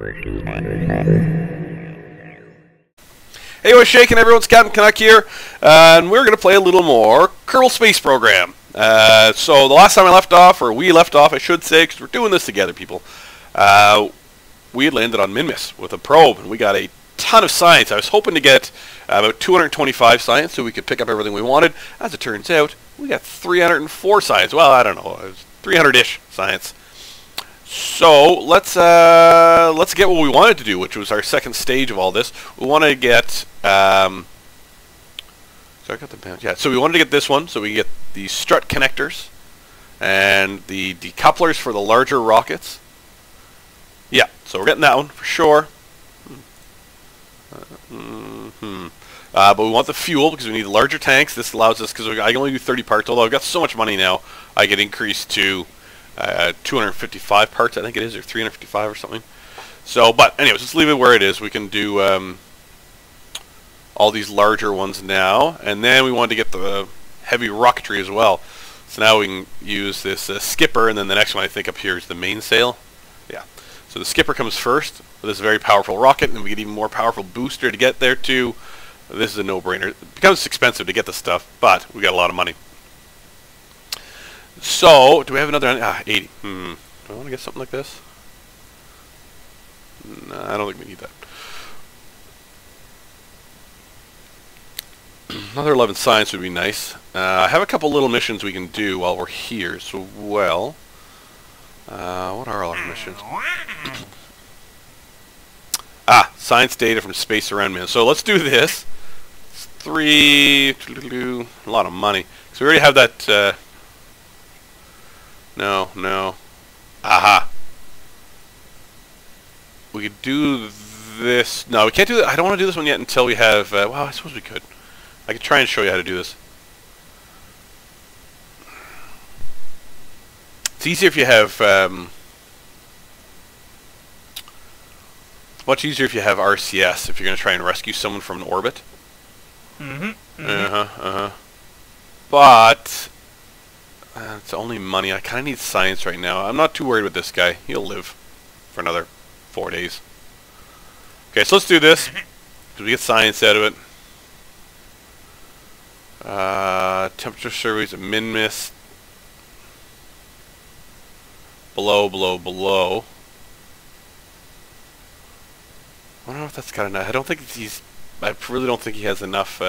Hey, what's shaking, everyone? It's Captain Canuck here, and we're going to play a little more Kerbal Space Program. So the last time I left off, or we left off, I should say, because we're doing this together, people, we had landed on Minmus with a probe, and we got a ton of science. I was hoping to get about 225 science so we could pick up everything we wanted. As it turns out, we got 304 science. Well, I don't know, it was 300-ish science. So let's get what we wanted to do, which was our second stage of all this. We want to get so I got the band. Yeah, so we wanted to get this one, so we can get the strut connectors and the decouplers for the larger rockets. Yeah, so we're getting that one for sure. But we want the fuel because we need larger tanks. This allows us, because I can only do 30 parts, although I've got so much money now, I get increased to 255 parts, I think it is, or 355 or something. So, but anyways, let's leave it where it is. We can do all these larger ones now, and then we want to get the heavy rocketry as well. So now we can use this skipper, and then the next one I think up here is the mainsail. Yeah. So the skipper comes first with this very powerful rocket, and we get even more powerful booster to get there too. This is a no-brainer. It becomes expensive to get the stuff, but we got a lot of money. So, do we have another 80? Do I want to get something like this? No, I don't think we need that. Another 11 science would be nice. I have a couple little missions we can do while we're here. So, well, what are our missions? Science data from space around me. So let's do this. It's a lot of money. So we already have that. No. Aha. We could do this. No, we can't do that. I don't want to do this one yet until we have... well, I suppose we could. I could try and show you how to do this. It's easier if you have... much easier if you have RCS, if you're going to try and rescue someone from an orbit. But... it's only money. I kind of need science right now. I'm not too worried with this guy. He'll live for another 4 days. Okay, so let's do this. Because we get science out of it. Temperature surveys at Minmus. Below. I don't know if that's got enough. I don't think he's... I really don't think he has enough...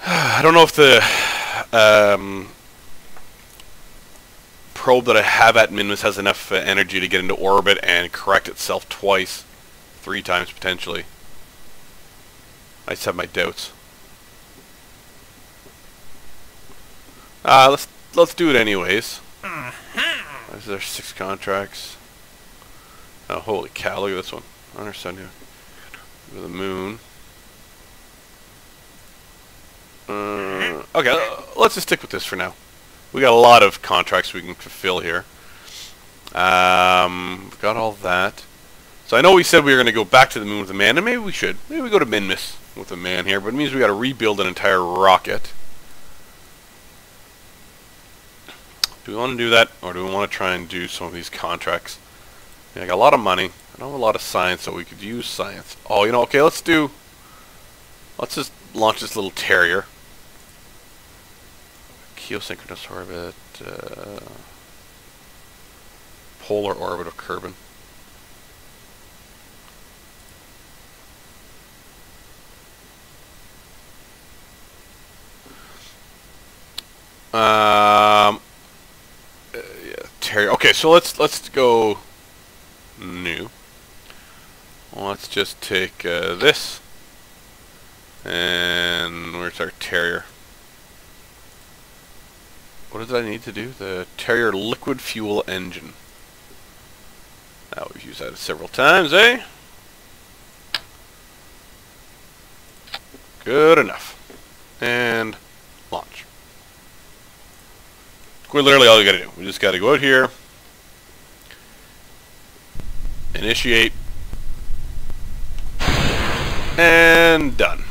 I don't know if the probe that I have at Minmus has enough energy to get into orbit and correct itself twice, 3 times potentially. I just have my doubts. Let's do it anyways. These are 6 contracts. Oh, holy cow! Look at this one. I don't understand here. Look at the moon. Okay, let's just stick with this for now. We got a lot of contracts we can fulfill here. We've got all that. So I know we said we were going to go back to the moon with a man, and maybe we should. Maybe we go to Minmus with a man here, but it means we got to rebuild an entire rocket. Do we want to do that, or do we want to try and do some of these contracts? Yeah, I got a lot of money. I don't have a lot of science, so we could use science. Oh, you know, okay, let's just launch this little Terrier. Geosynchronous orbit, polar orbit of Kerbal. Yeah, Terrier. Okay, so let's go new. Well, let's just take this, and where's our Terrier? What did I need to do? The Terrier liquid fuel engine. Now we've used that several times, eh? Good enough. And launch. Quite literally all you gotta do. We just gotta go out here, initiate, and done.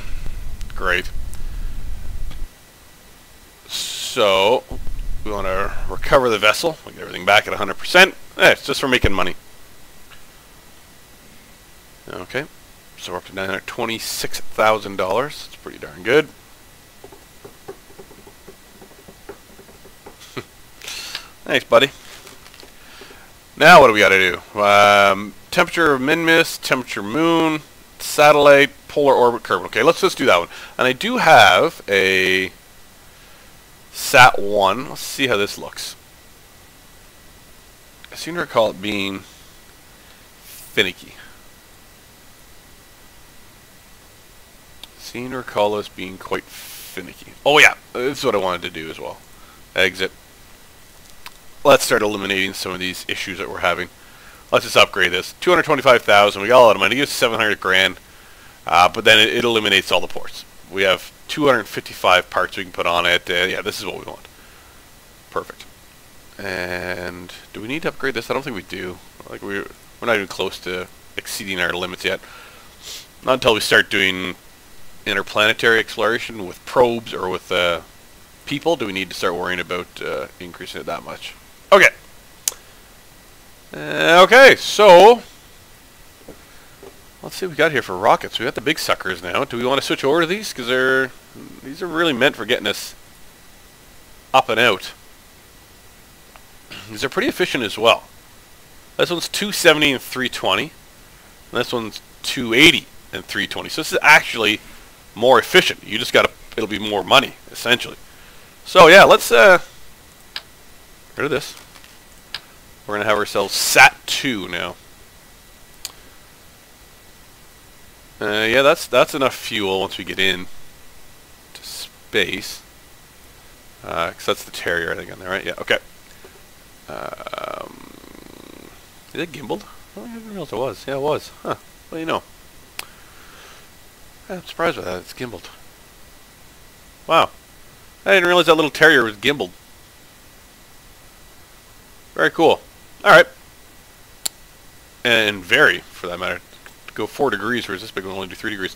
Great. So we want to recover the vessel. We get everything back at 100%. It's just for making money. Okay, so we're up to $926,000. It's pretty darn good. Thanks, buddy. Now what do we got to do? Temperature of Minmus, temperature moon, satellite, polar orbit, Kerbal. Okay, let's just do that one. And I do have a Sat 1. Let's see how this looks. I seem to recall it being finicky. Seem to recall this being quite finicky. Oh yeah, this is what I wanted to do as well. Exit. Let's start eliminating some of these issues that we're having. Let's just upgrade this. 225,000. We got a lot of money. Give us 700 grand. But then it eliminates all the ports. We have 255 parts we can put on it. Yeah, this is what we want. Perfect. And do we need to upgrade this? I don't think we do. Like we're not even close to exceeding our limits yet. Not until we start doing interplanetary exploration with probes or with people do we need to start worrying about increasing it that much. Okay. Okay, so let's see what we got here for rockets. We got the big suckers now. Do we want to switch over to these? Because these are really meant for getting us up and out. These are pretty efficient as well. This one's 270 and 320. And this one's 280 and 320. So this is actually more efficient. You just gotta, it'll be more money, essentially. So yeah, let's rid of this. We're gonna have ourselves Sat 2 now. Yeah, that's enough fuel once we get in to space. Cause that's the Terrier, I think, on there, right? Yeah, okay. Is it gimbaled? Oh, I didn't realize it was. Yeah, it was. Huh. What do you know? I'm surprised by that. It's gimbaled. Wow. I didn't realize that little Terrier was gimbaled. Very cool. Alright. And vary, for that matter. Go 4 degrees, whereas this big one will only do 3 degrees.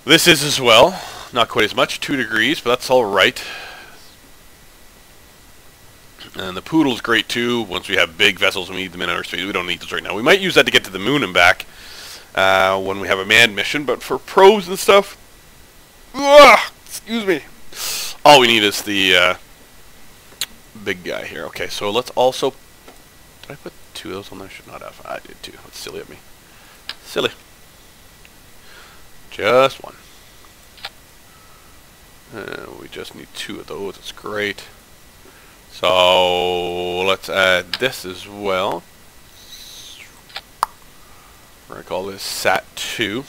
This is as well. Not quite as much. 2 degrees, but that's alright. And the Poodle's great too. Once we have big vessels and we need them in outer space. We don't need those right now. We might use that to get to the moon and back when we have a manned mission. But for probes and stuff, excuse me, all we need is the big guy here. Okay, so let's also... Did I put 2 of those on there? Should not have. I did too. That's silly of me. Silly. Just 1. We just need 2 of those. That's great. So let's add this as well. We're going to call this Sat 2.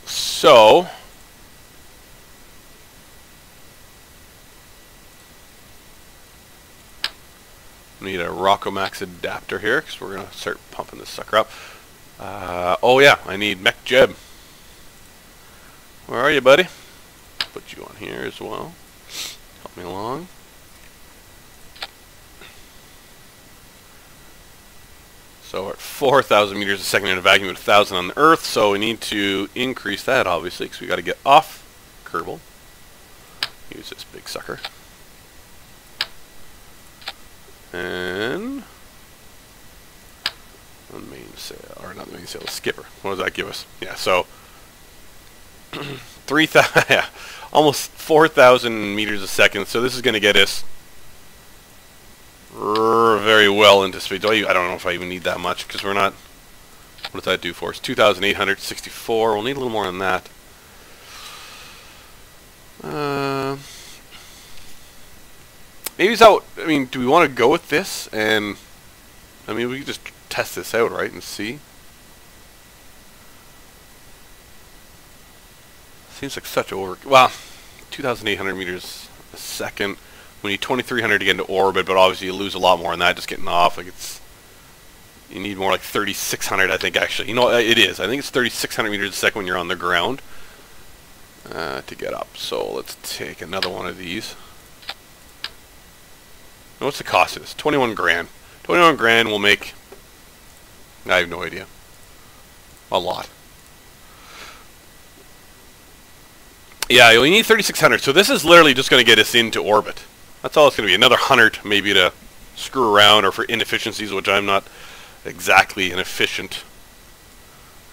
So we need a Rockomax adapter here because we're going to start pumping this sucker up. Oh yeah, I need Mech Jeb. Where are you, buddy? Put you on here as well. Help me along. So we're at 4,000 meters a second in a vacuum at 1,000 on the Earth, so we need to increase that, obviously, because we got to get off Kerbal. Use this big sucker. And the mainsail, or not the mainsail, the skipper. What does that give us? Yeah, so 3,000, yeah, almost 4,000 meters a second. So this is going to get us very well into space. I don't know if I even need that much because we're not. What does that do for us? 2,864. We'll need a little more than that. Maybe it's out. I mean, do we want to go with this? And I mean, we can just test this out, right, and see. Seems like such over. Well, 2,800 meters a second. We need 2,300 to get into orbit, but obviously you lose a lot more on that just getting off. Like it's, you need more like 3,600, I think. Actually, you know, it is. I think it's 3,600 meters a second when you're on the ground to get up. So let's take another one of these. Now, what's the cost of this? 21 grand. 21 grand will make. I have no idea. A lot. Yeah, you only need 3,600. So this is literally just going to get us into orbit. That's all it's going to be. Another 100 maybe to screw around or for inefficiencies, which I'm not exactly an efficient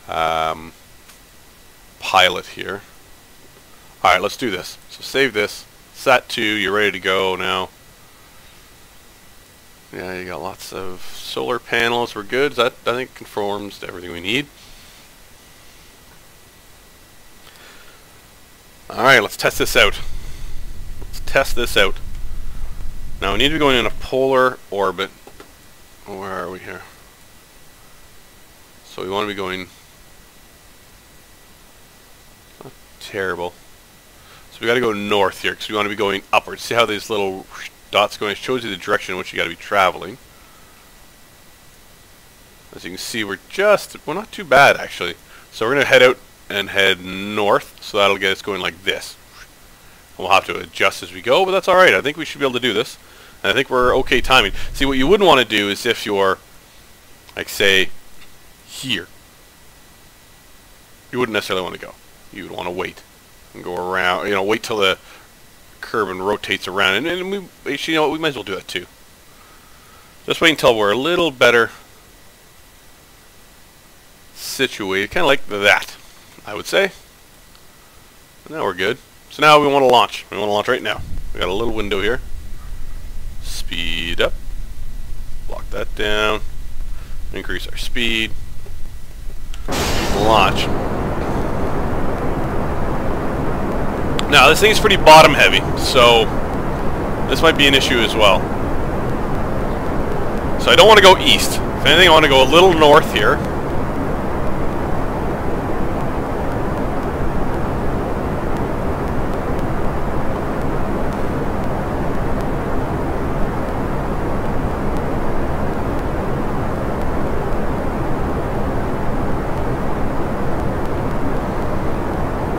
pilot here. Alright, let's do this. So save this. Sat 2, you're ready to go now. Yeah, you got lots of solar panels. We're good. That, I think, conforms to everything we need. Alright, let's test this out. Let's test this out. Now we need to be going in a polar orbit. Where are we here? So we want to be going... Not terrible. So we got to go north here because we want to be going upwards. See how these little dots going? It shows you the direction in which you got to be traveling. As you can see, we're not too bad actually. So we're going to head out and head north, so that'll get us going like this. We'll have to adjust as we go, but that's alright. I think we should be able to do this. And I think we're okay timing. See, what you wouldn't want to do is if you're, like, say, here. You wouldn't necessarily want to go. You would want to wait and go around, you know, wait till the Kerbal rotates around. And we, actually, you know what, we might as well do that too. Just wait until we're a little better situated, kind of like that, I would say. Now we're good. So now we want to launch. We want to launch right now. We got a little window here. Speed up. Lock that down. Increase our speed. Launch. Now this thing's pretty bottom heavy, so this might be an issue as well. So I don't want to go east. If anything, I want to go a little north here.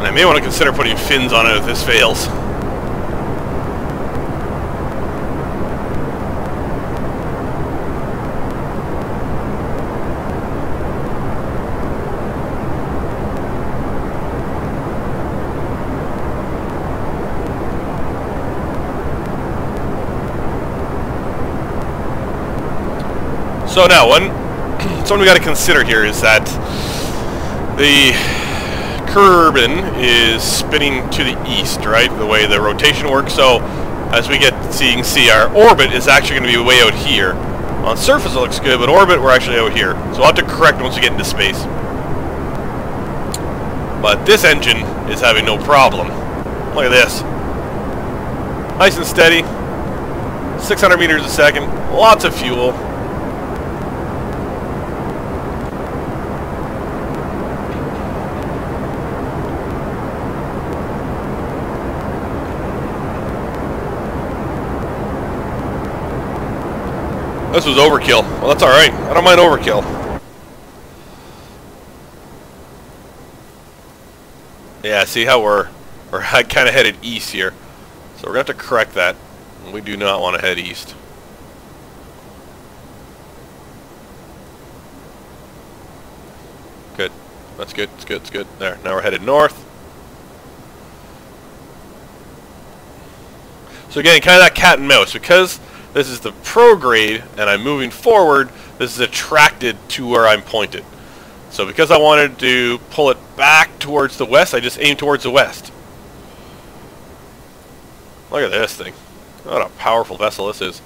I may want to consider putting fins on it if this fails. So now, something we got to consider here is that the Kerbal is spinning to the east, right? The way the rotation works. So as we get, so you can see our orbit is actually going to be way out here. On surface it looks good, but orbit we're actually out here. So we'll have to correct once we get into space. But this engine is having no problem. Look at this. Nice and steady. 600 meters a second. Lots of fuel. This was overkill. Well, that's alright. I don't mind overkill. Yeah, see how we're kind of headed east here. So we're going to have to correct that. We do not want to head east. Good. That's good. It's good. It's good. There. Now we're headed north. So again, kind of that cat and mouse. Because this is the prograde, and I'm moving forward, this is attracted to where I'm pointed. So because I wanted to pull it back towards the west, I just aim towards the west. Look at this thing. What a powerful vessel this is.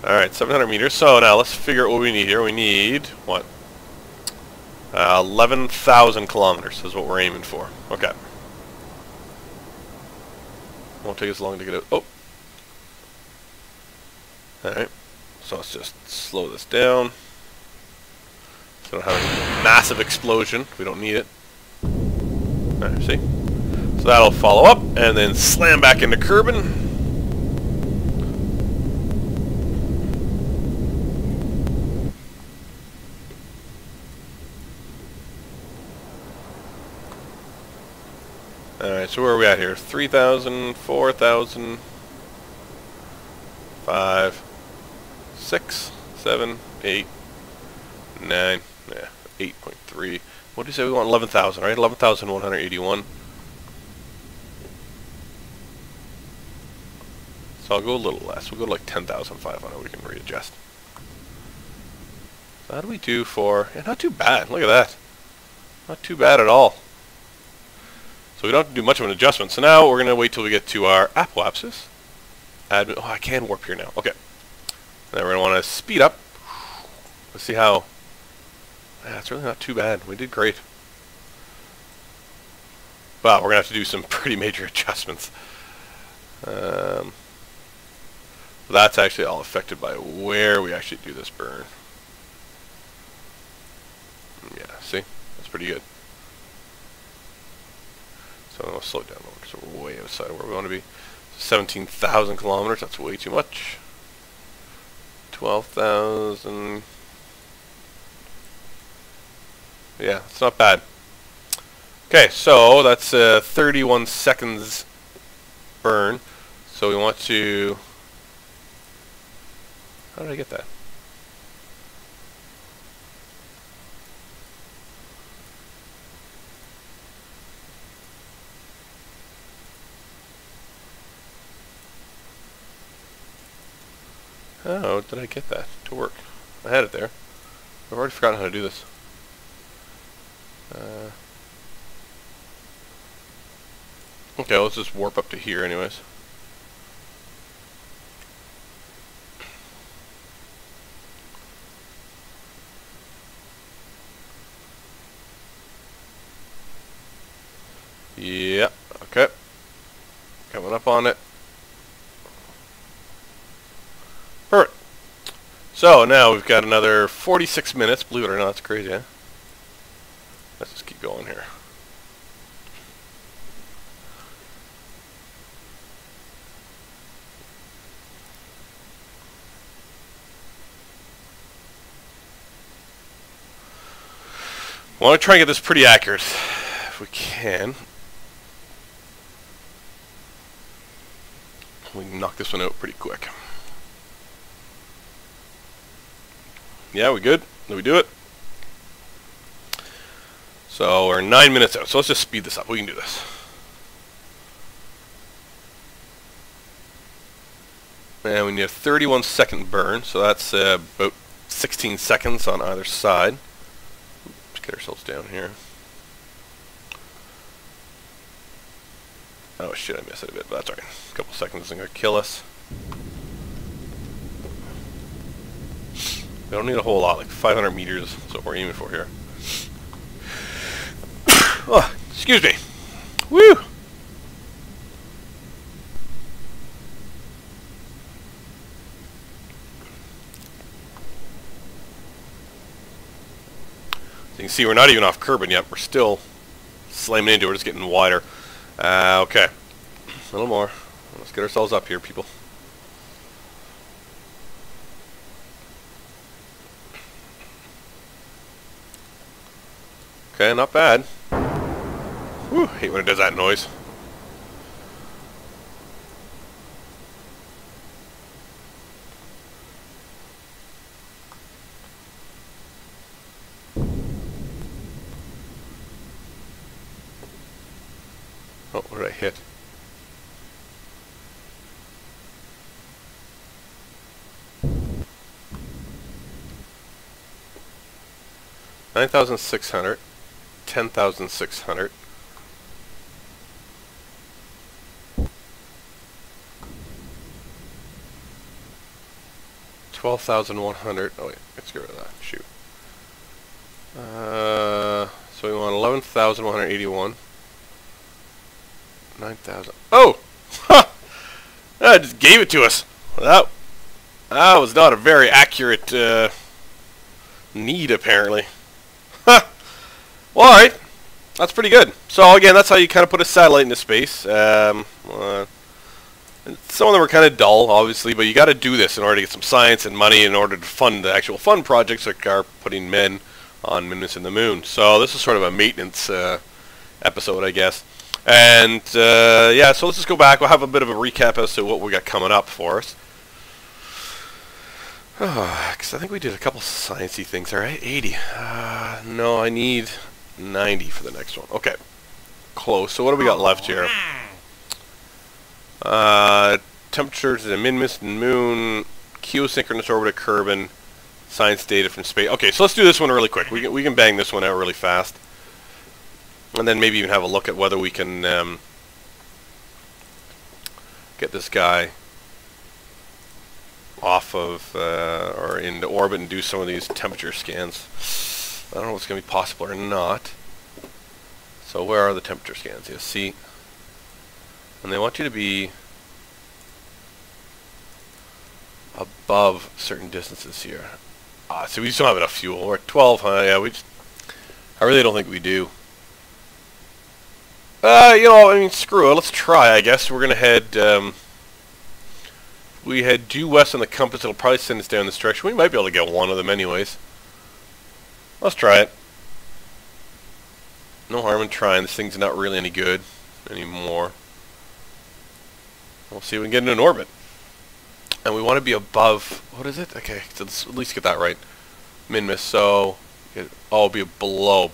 Alright, 700 meters. So now let's figure out what we need here. We need, what? 11,000 kilometers is what we're aiming for. Okay. Won't take as long to get out. Oh. Alright, so let's just slow this down. So we don't have a massive explosion. We don't need it. Alright, see? So that'll follow up and then slam back into Kerbal. Alright, so where are we at here? 3,000, 4,000, 5, 6, 7, 8, 9, yeah, 8.3. What do you say we want? 11,000, right? 11,181. So I'll go a little less. We'll go to like 10,500. We can readjust. So how do we do for... Yeah, not too bad. Look at that. Not too bad at all. So we don't have to do much of an adjustment. So now we're going to wait till we get to our apoapsis. Oh, I can warp here now. Okay. And then we're going to want to speed up. Let's see how... Yeah, it's really not too bad. We did great. But we're going to have to do some pretty major adjustments. That's actually all affected by where we actually do this burn. Yeah, see? That's pretty good. So I'll slow it down a little because we're way outside of where we want to be. 17,000 kilometers, that's way too much. 12,000. Yeah, it's not bad. Okay, so that's 31 seconds burn. So we want to... How did I get that? How did I get that to work? I had it there. I've already forgotten how to do this. Okay, let's just warp up to here anyways. Yeah, okay. Coming up on it. Perfect. So now we've got another 46 minutes. Believe it or not, that's crazy, huh? Let's just keep going here. I want to try and get this pretty accurate if we can. We can knock this one out pretty quick. Yeah, we good? Did we do it? So we're 9 minutes out. So let's just speed this up. We can do this. And we need a 31-second burn. So that's about 16 seconds on either side. Let's get ourselves down here. Oh shit, I missed it a bit, but that's alright. A couple seconds isn't going to kill us. We don't need a whole lot, like 500 meters is what we're aiming for here. Oh, excuse me. Woo! So you can see we're not even off Kerbal yet. We're still slamming into it. We're just getting wider. Okay. A little more. Let's get ourselves up here, people. Okay, not bad. Whew, hate when it does that noise. Oh, what did I hit? $9,600, 10,600. $12,100. Oh wait, let's get rid of that. Shoot. So we want 11,181. 9,000. Oh! Ha! That just gave it to us. That was not a very accurate need, apparently. Huh. Well, alright. That's pretty good. So, again, that's how you kind of put a satellite into space. Some of them are kind of dull, obviously, but you got to do this in order to get some science and money in order to fund the actual fun projects like are putting men on Minmus and the Moon. So, this is sort of a maintenance episode, I guess. And, yeah, so let's just go back. We'll have a bit of a recap as to what we got coming up for us. Because I think we did a couple sciencey things, alright? 80. No, I need 90 for the next one. Okay. Close. So what do we got left here? temperatures, the min-mist and moon, geosynchronous orbit of Kerbal, science data from space. Okay, so let's do this one really quick. We can bang this one out really fast. And then maybe even have a look at whether we can get this guy off of or into orbit and do some of these temperature scans. I don't know if it's going to be possible or not. So where are the temperature scans? You see, and they want you to be above certain distances here. So we just don't have enough fuel. We're at 12, huh? Yeah, I really don't think we do. You know, I mean, screw it. Let's try, I guess. We're going to head, we head due west on the compass. It'll probably send us down this direction. We might be able to get one of them anyways. Let's try it. No harm in trying. This thing's not really any good anymore. We'll see if we can get into an orbit. And we want to be above, what is it? Okay, so let's at least get that right. Min-mist, so, be below.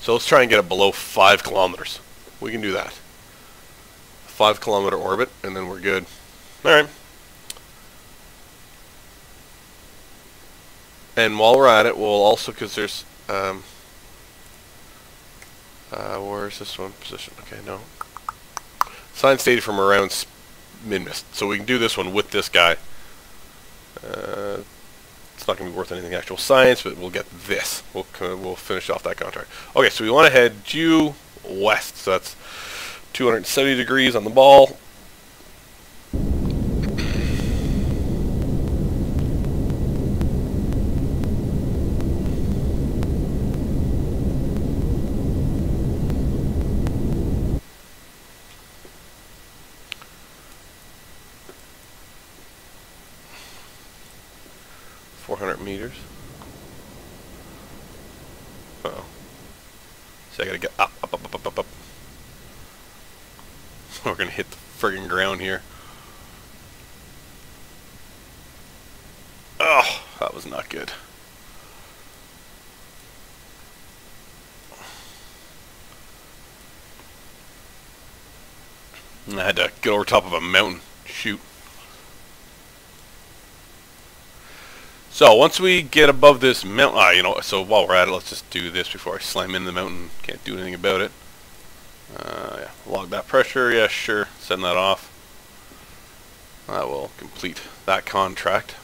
So let's try and get it below 5 kilometers. We can do that. 5 kilometer orbit, and then we're good. Alright. And while we're at it, we'll also, because there's, where's this one position? Okay, no. Science data from around min-mist. So we can do this one with this guy. It's not going to be worth anything actual science, but we'll get this. We'll finish off that contract. Okay, so we want to head due west. So that's 270 degrees on the ball. Meters. Uh-oh. So I gotta get up. We're gonna hit the friggin' ground here. Oh, that was not good. I had to get over top of a mountain. Shoot. So once we get above this mountain, you know, so while we're at it, let's just do this before I slam into the mountain. Can't do anything about it. Yeah, log that pressure. Yeah, sure. Send that off. That will complete that contract.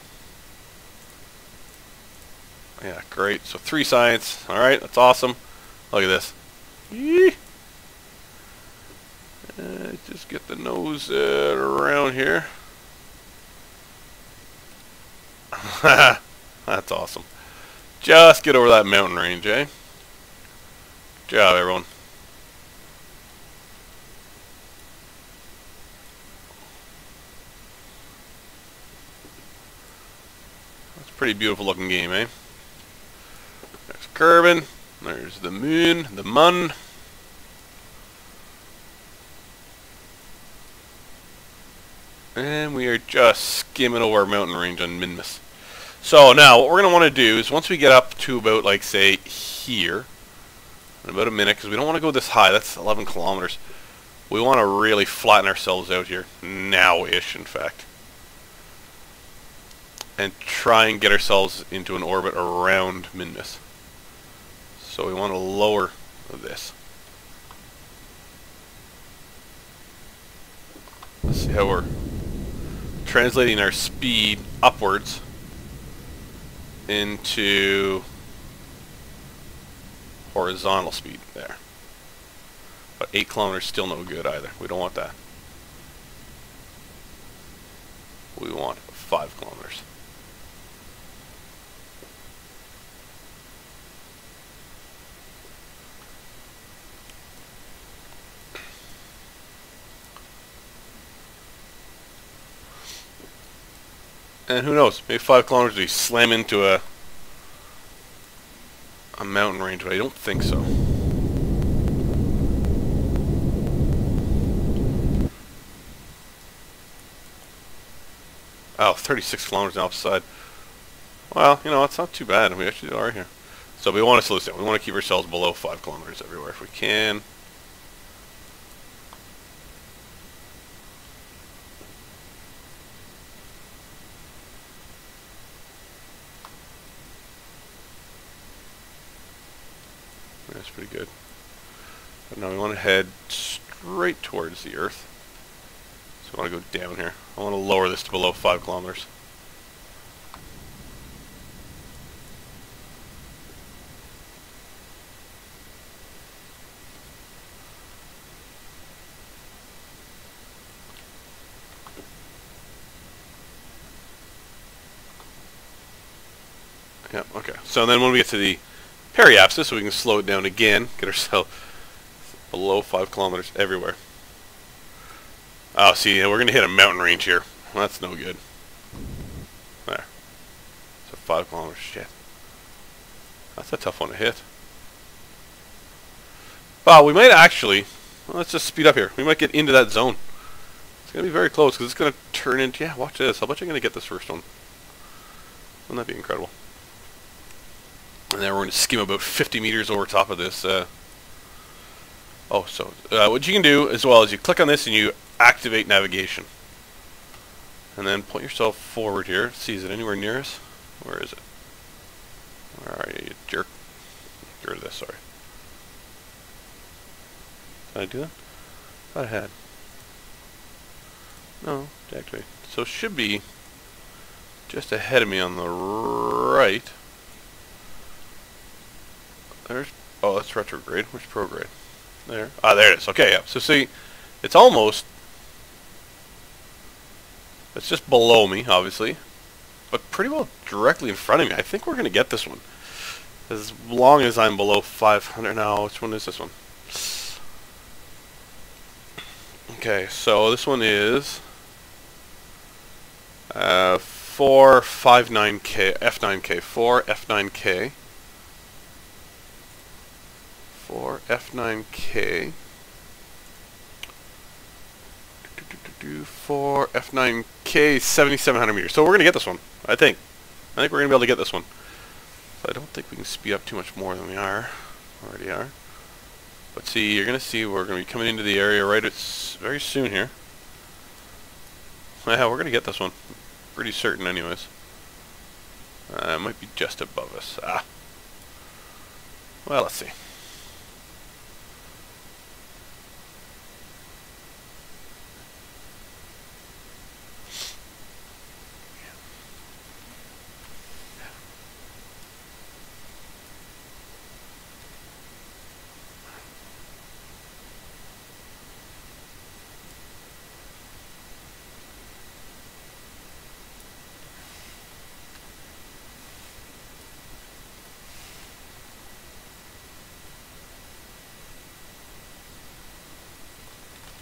Yeah, great. So 3 science. All right, that's awesome. Look at this. Yee. Just get the nose around here. That's awesome. Just get over that mountain range, eh? Good job, everyone. That's a pretty beautiful looking game, eh? There's Kerbal. There's the moon, the mun. And we are just skimming over our mountain range on min-mist. So now what we're going to want to do is once we get up to about, like, say, here, in about a minute, because we don't want to go this high, that's 11 kilometers. We want to really flatten ourselves out here, now-ish, in fact. And try and get ourselves into an orbit around min-mist. So we want to lower this. Let's see how we're translating our speed upwards into horizontal speed there. But 8 kilometers still no good either. We don't want that. We want 5 kilometers. And who knows, maybe 5 kilometers we slam into a mountain range, but I don't think so. Oh, 36 kilometers on the opposite side. Well, you know, it's not too bad. We actually are here. So we want to slow this down. We want to keep ourselves below 5 kilometers everywhere if we can. That's pretty good. But now we want to head straight towards the Earth. So I want to go down here. I want to lower this to below 5 kilometers. Yeah, okay. So then when we get to the periapsis, we can slow it down again, get ourselves below 5 kilometers everywhere. Oh, see, we're going to hit a mountain range here. Well, that's no good. There. So 5 kilometers, shit. That's a tough one to hit. Well, we might actually, well, let's just speed up here. We might get into that zone. It's going to be very close, because it's going to turn into, yeah, watch this. I'll bet you're going to get this first one. Wouldn't that be incredible? And then we're going to skim about 50 meters over top of this. What you can do as well is you click on this and you activate navigation. And then point yourself forward here. See, is it anywhere near us? Where is it? Where are you, you jerk? Get rid of this, sorry. Did I do that? I thought I had. No, deactivate. So it should be just ahead of me on the right. There's, oh, that's retrograde. Which prograde? There. Ah, there it is. Okay, yeah. So see, it's almost, it's just below me, obviously, but pretty well directly in front of me. I think we're going to get this one. As long as I'm below 500 now. Which one is this one? Okay, so this one is 459K, F9K, 4F9K. 4F9K. 4F9K 7,700 meters. So we're gonna get this one. I think we're gonna be able to get this one. So I don't think we can speed up too much more than we already are. But see, you're gonna see we're gonna be coming into the area right. It's very soon here. Yeah, we're gonna get this one. Pretty certain, anyways. It might be just above us. Ah. Well, let's see.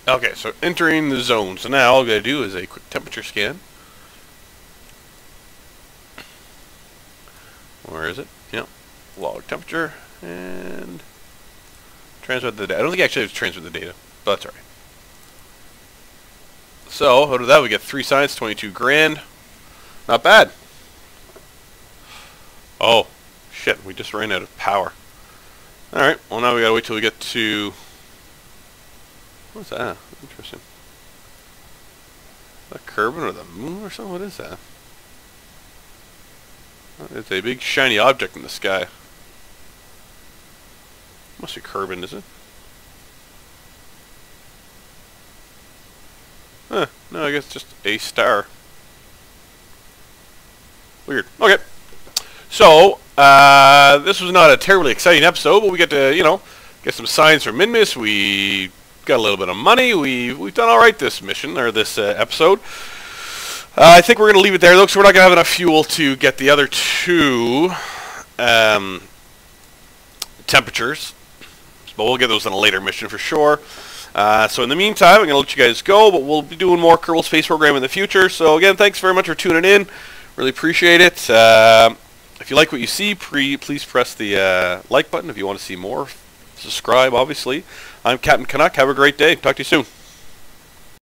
Okay, so entering the zone. So now all we gotta do is a quick temperature scan. Where is it? Yep. Log temperature and transmit the data. I don't think I actually have to transmit the data, but that's alright. So out of that we get 3 science, 22 grand. Not bad. Oh, shit, we just ran out of power. Alright, well now we gotta wait till we get to... What's that? Interesting. Is that Kerbal or the moon or something? What is that? It's a big shiny object in the sky. Must be Kerbal, is it? Huh, no, I guess it's just a star. Weird. Okay. So, this was not a terribly exciting episode, but we get to, you know, get some signs from Minmus. We got a little bit of money. We've done all right this mission, or this episode. I think we're going to leave it there, though, because we're not going to have enough fuel to get the other 2 temperatures. But we'll get those in a later mission for sure. So in the meantime, I'm going to let you guys go, but we'll be doing more Kerbal Space Program in the future. So again, thanks very much for tuning in. Really appreciate it. If you like what you see, please press the like button. If you want to see more, subscribe, obviously. I'm Captain Canuck. Have a great day. Talk to you soon.